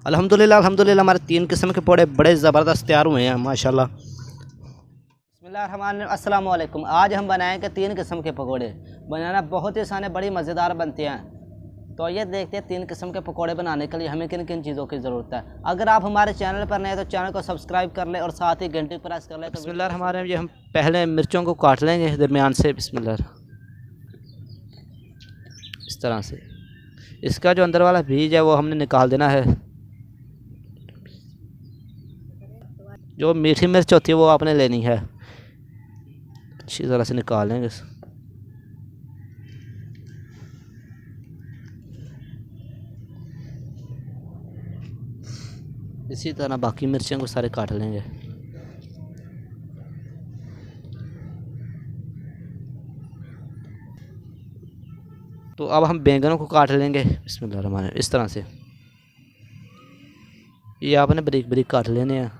अल्हम्दुलिल्लाह अल्हम्दुलिल्लाह हमारे 3 किस्म के पकौड़े बड़े ज़बरदस्त तैयार हुए हैं माशाल्लाह। बिस्मिल्लाहिर्रहमानिर्रहीम, अस्सलाम वालेकुम। आज हम बनाएंगे 3 किस्म के पकौड़े। बनाना बहुत ही आसान है, बड़ी मज़ेदार बनते हैं। तो ये देखते हैं 3 किस्म के पकौड़े बनाने के लिए हमें किन किन चीज़ों की ज़रूरत है। अगर आप हमारे चैनल पर नए हैं तो चैनल को सब्सक्राइब कर लें और साथ ही घंटी प्रेस कर लें। तो बिस्मिल्लाहिर्रहमानिर्रहीम, ये हम पहले मिर्चों को काट लेंगे दरमियान से। बिस्मिल्लाह, इस तरह से इसका जो अंदर वाला बीज है वो हमने निकाल देना है। जो मीठी मिर्च होती है वो आपने लेनी है, अच्छी तरह से निकाल लेंगे। इसी तरह बाकी मिर्चों को सारे काट लेंगे। तो अब हम बैंगनों को काट लेंगे बिस्मिल्लाहिर्रहमानिर्रहीम, इस तरह से। ये आपने बारीक बारीक काट लेने हैं।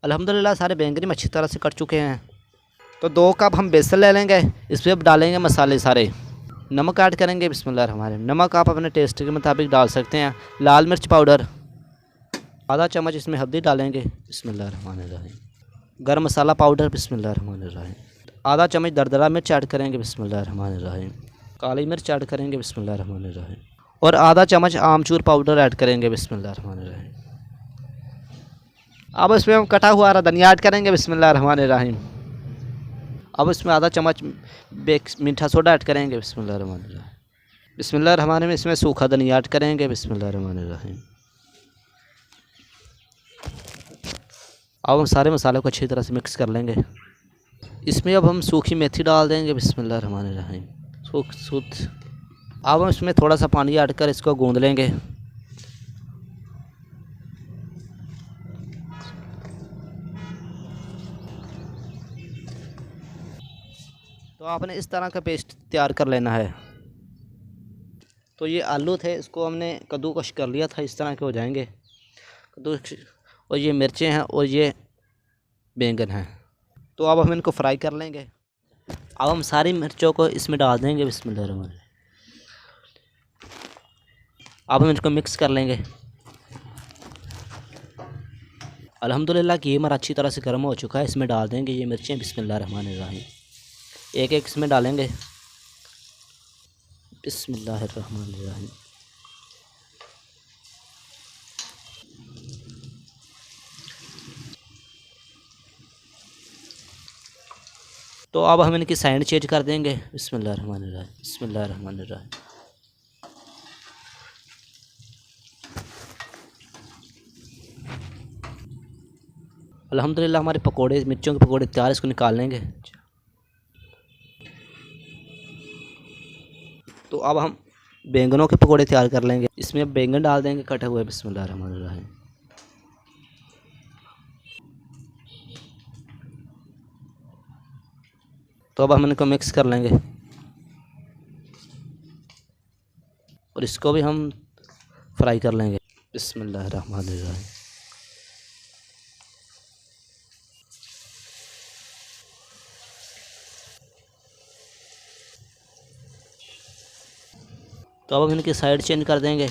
अल्हम्दुलिल्लाह सारे बैंगन हम अच्छी तरह से कट चुके हैं। तो 2 कप हम बेसन ले लेंगे, इसमें अब डालेंगे मसाले सारे। नमक ऐड करेंगे बिस्मिल्लाहिर्रहमानिर्रहीम, नमक आप अपने टेस्ट के मुताबिक डाल सकते हैं। लाल मिर्च पाउडर आधा चम्मच, इसमें हल्दी डालेंगे बिस्मिल्लाहिर्रहमानिर्रहीम। गरम मसाला पाउडर बिस्मिल्लाहिर्रहमानिर्रहीम। आधा चम्मच दरदरा मिर्च ऐड करेंगे बिस्मिल्लाहिर्रहमानिर्रहीम। काली मिर्च ऐड करेंगे बिस्मिल्लाहिर्रहमानिर्रहीम। और आधा चम्मच आमचूर पाउडर ऐड करेंगे बिस्मिल्लाहिर्रहमानिर्रहीम। अब इसमें हम कटा हुआ हरा धनिया ऐड करेंगे बिस्मिल्लाहिर्रहमानिर्रहीम। अब इसमें आधा चम्मच मीठा सोडा ऐड करेंगे बिस्मिल्लाहिर्रहमानिर्रहीम। बिस्मिल्लाहिर्रहमानिर्रहीम, इसमें सूखा धनिया ऐड करेंगे बिस्मिल्लाहिर्रहमानिर्रहीम। अब हम सारे मसालों को अच्छी तरह से मिक्स कर लेंगे। इसमें अब हम सूखी मेथी डाल देंगे बिस्मिल्लाहिर्रहमानिर्रहीम। अब हम इसमें थोड़ा सा पानी ऐड कर इसको गूंद लेंगे। तो आपने इस तरह का पेस्ट तैयार कर लेना है। तो ये आलू थे, इसको हमने कद्दूकश कर लिया था, इस तरह के हो जाएंगे कद्दूकश। और ये मिर्चें हैं और ये बैंगन हैं। तो अब हम इनको फ्राई कर लेंगे। अब हम सारी मिर्चों को इसमें डाल देंगे बिस्मिल्लाहिर्रहमानिर्रहीम। अब हम इनको मिक्स कर लेंगे। अल्हम्दुलिल्लाह कि ये हमारा अच्छी तरह से गर्म हो चुका है। इसमें डाल देंगे ये मिर्चें बिस्मिल्लाहिर्रहमानिर्रहीम। एक एक इसमें डालेंगे बिस्मिल्लाहिर्रहमानिर्रहीम। तो अब हम इनकी साइड चेंज कर देंगे बिस्मिल्लाहिर्रहमानिर्रहीम बिस्मिल्लाहिर्रहमानिर्रहीम। अल्हम्दुलिल्लाह हमारे पकोड़े, मिर्चों के पकोड़े तैयार। इसको निकाल लेंगे। तो अब हम बैंगनों के पकोड़े तैयार कर लेंगे। इसमें बैंगन डाल देंगे कटे हुए बिस्मिल्लाहिर्रहमानिर्रहीम। तो अब हम इनको मिक्स कर लेंगे और इसको भी हम फ्राई कर लेंगे बिस्मिल्लाहिर्रहमानिर्रहीम। तो अब हम इनकी साइड चेंज कर देंगे।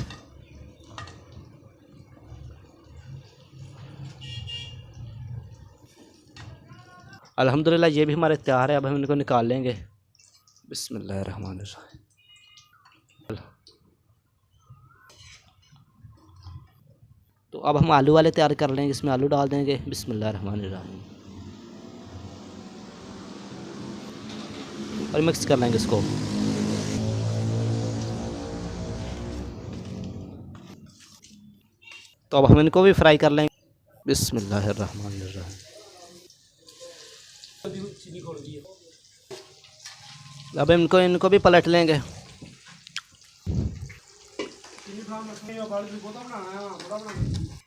अल्हम्दुलिल्लाह ये भी हमारे तैयार है। अब हम इनको निकाल लेंगे बिस्मिल्लाहिर्रहमानिर्रहीम। तो अब हम आलू वाले तैयार कर लेंगे। इसमें आलू डाल देंगे बिस्मिल्लाहिर्रहमानिर्रहीम और मिक्स कर लेंगे इसको। तो अब हम इनको भी फ्राई कर लेंगे बिस्मिल्लाहिर्रहमानिर्रहीम। अब इनको भी पलट लेंगे।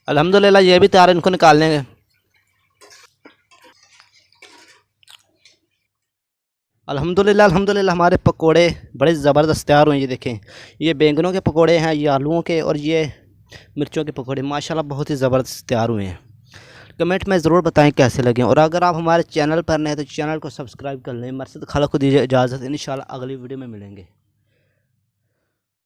अल्हम्दुलिल्लाह ये भी तैयार, इनको निकाल लेंगे। अल्हम्दुलिल्लाह अल्हम्दुलिल्लाह हमारे पकोड़े बड़े ज़बरदस्त तैयार हुए हैं। ये देखें, ये बैंगनों के पकोड़े हैं, ये आलूओं के, और ये मिर्चों के पकोड़े माशाल्लाह बहुत ही ज़बरदस्त तैयार हुए हैं। कमेंट में ज़रूर बताएं कैसे लगे, और अगर आप हमारे चैनल पर नए हैं तो चैनल को सब्सक्राइब कर लें। मरसद खाला को दीजिए इजाज़त, इंशाल्लाह अगली वीडियो में मिलेंगे।